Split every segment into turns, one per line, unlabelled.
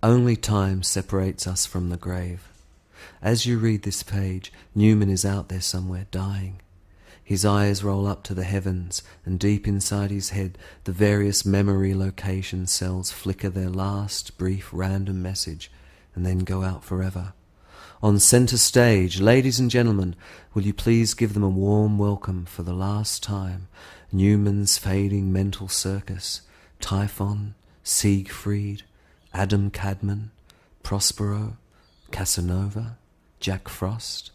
Only time separates us from the grave. As you read this page, Newman is out there somewhere dying. His eyes roll up to the heavens, and deep inside his head the various memory location cells flicker their last brief random message and then go out forever. On centre stage, ladies and gentlemen, will you please give them a warm welcome for the last time, Newman's fading mental circus, Typhon, Siegfried, Adam Cadman, Prospero, Casanova, Jack Frost,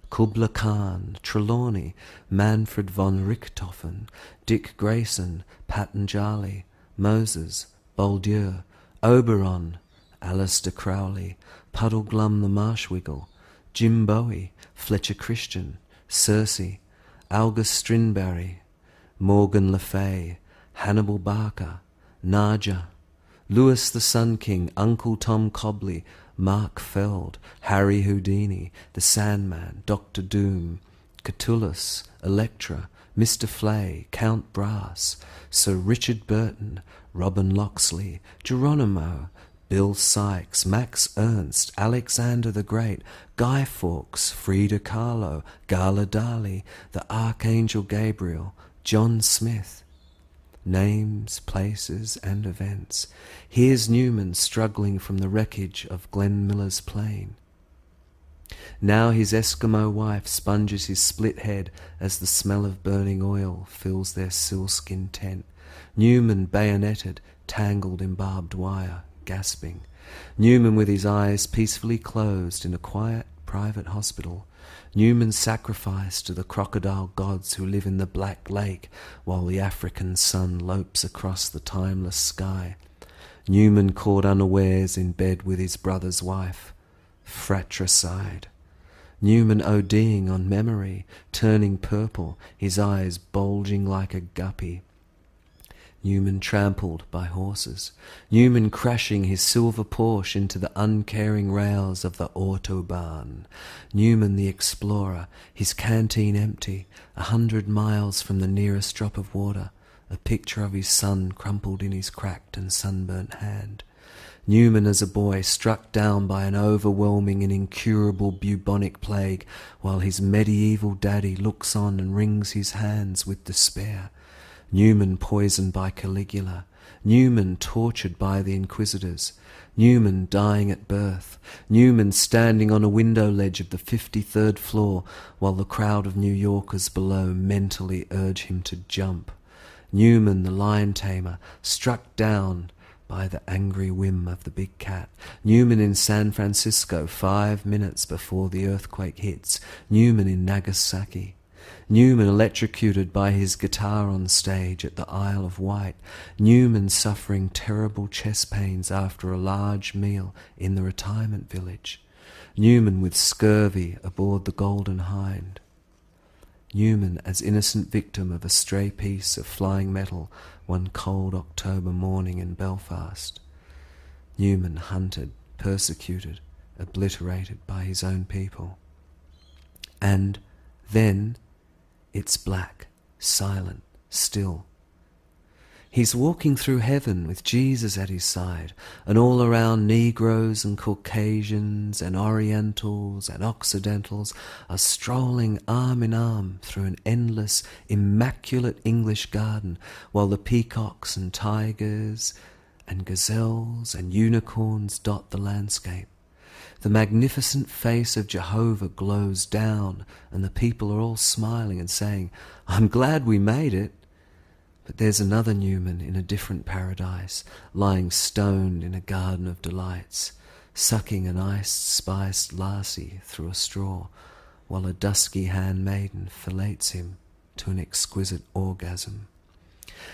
Kubla Khan, Trelawney, Manfred von Richthofen, Dick Grayson, Patanjali, Moses, Bouldieu, Oberon, Alistair Crowley, Puddleglum the Marshwiggle, Jim Bowie, Fletcher Christian, Circe, August Strindberry, Morgan Le Fay, Hannibal Barker, Naja, Louis the Sun King, Uncle Tom Cobley, Mark Feld, Harry Houdini, The Sandman, Dr. Doom, Catullus, Electra, Mr. Flay, Count Brass, Sir Richard Burton, Robin Locksley, Geronimo, Bill Sykes, Max Ernst, Alexander the Great, Guy Fawkes, Frida Kahlo, Gala Dali, the Archangel Gabriel, John Smith. Names, places, and events. Here's Newman struggling from the wreckage of Glenn Miller's plane. Now his Eskimo wife sponges his split head as the smell of burning oil fills their sealskin tent. Newman bayoneted, tangled in barbed wire, gasping. Newman with his eyes peacefully closed in a quiet private hospital. Newman sacrificed to the crocodile gods who live in the Black Lake while the African sun lopes across the timeless sky. Newman caught unawares in bed with his brother's wife. Fratricide. Newman ODing on memory, turning purple, his eyes bulging like a guppy. Newman trampled by horses. Newman crashing his silver Porsche into the uncaring rails of the Autobahn. Newman the explorer, his canteen empty, 100 miles from the nearest drop of water, a picture of his son crumpled in his cracked and sunburnt hand. Newman as a boy struck down by an overwhelming and incurable bubonic plague, while his medieval daddy looks on and wrings his hands with despair. Newman poisoned by Caligula, Newman tortured by the Inquisitors, Newman dying at birth, Newman standing on a window ledge of the 53rd floor while the crowd of New Yorkers below mentally urge him to jump, Newman the lion tamer, struck down by the angry whim of the big cat, Newman in San Francisco 5 minutes before the earthquake hits, Newman in Nagasaki, Newman electrocuted by his guitar on stage at the Isle of Wight, Newman suffering terrible chest pains after a large meal in the retirement village, Newman with scurvy aboard the Golden Hind, Newman as innocent victim of a stray piece of flying metal one cold October morning in Belfast, Newman hunted, persecuted, obliterated by his own people. And then it's black, silent, still. He's walking through heaven with Jesus at his side, and all around Negroes and Caucasians and Orientals and Occidentals are strolling arm in arm through an endless, immaculate English garden, while the peacocks and tigers and gazelles and unicorns dot the landscape. The magnificent face of Jehovah glows down, and the people are all smiling and saying, "I'm glad we made it." But there's another Newman in a different paradise, lying stoned in a garden of delights, sucking an ice-spiced lassie through a straw, while a dusky handmaiden fillets him to an exquisite orgasm.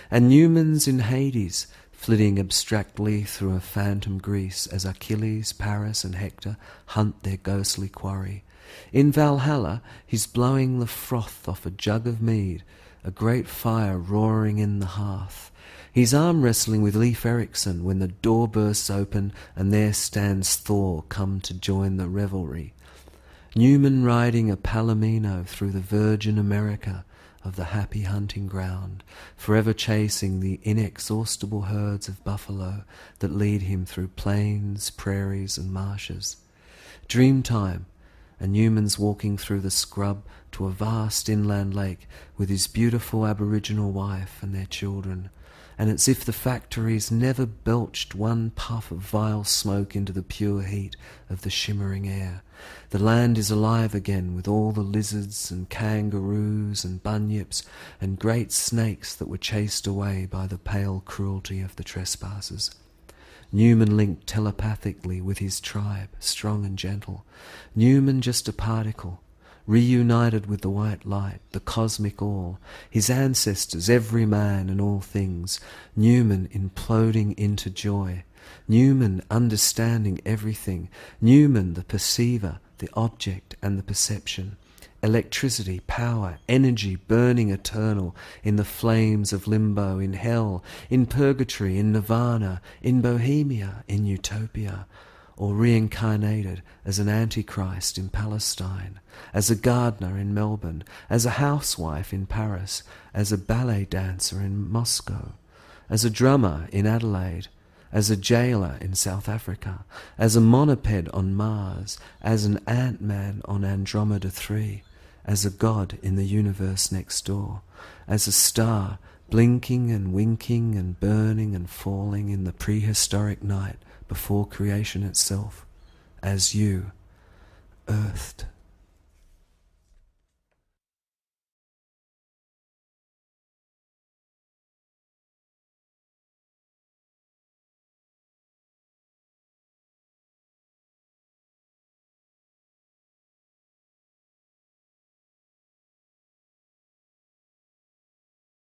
And Newman's in Hades, flitting abstractly through a phantom Greece as Achilles, Paris, and Hector hunt their ghostly quarry. In Valhalla, he's blowing the froth off a jug of mead, a great fire roaring in the hearth. He's arm wrestling with Leif Erikson when the door bursts open and there stands Thor come to join the revelry. Newman riding a palomino through the virgin America, of the happy hunting ground, forever chasing the inexhaustible herds of buffalo that lead him through plains, prairies, and marshes. Dreamtime, and Newman's walking through the scrub to a vast inland lake with his beautiful Aboriginal wife and their children, and it's if the factories never belched one puff of vile smoke into the pure heat of the shimmering air. The land is alive again with all the lizards and kangaroos and bunyips and great snakes that were chased away by the pale cruelty of the trespassers. Newman linked telepathically with his tribe, strong and gentle. Newman just a particle, reunited with the white light, the cosmic all, his ancestors, every man and all things. Newman imploding into joy. Newman understanding everything. Newman the perceiver, the object and the perception. Electricity, power, energy burning eternal in the flames of limbo, in hell, in purgatory, in nirvana, in bohemia, in utopia, or reincarnated as an antichrist in Palestine, as a gardener in Melbourne, as a housewife in Paris, as a ballet dancer in Moscow, as a drummer in Adelaide, as a jailer in South Africa, as a monoped on Mars, as an Ant-Man on Andromeda 3, as a god in the universe next door, as a star blinking and winking and burning and falling in the prehistoric night before creation itself, as you, earthed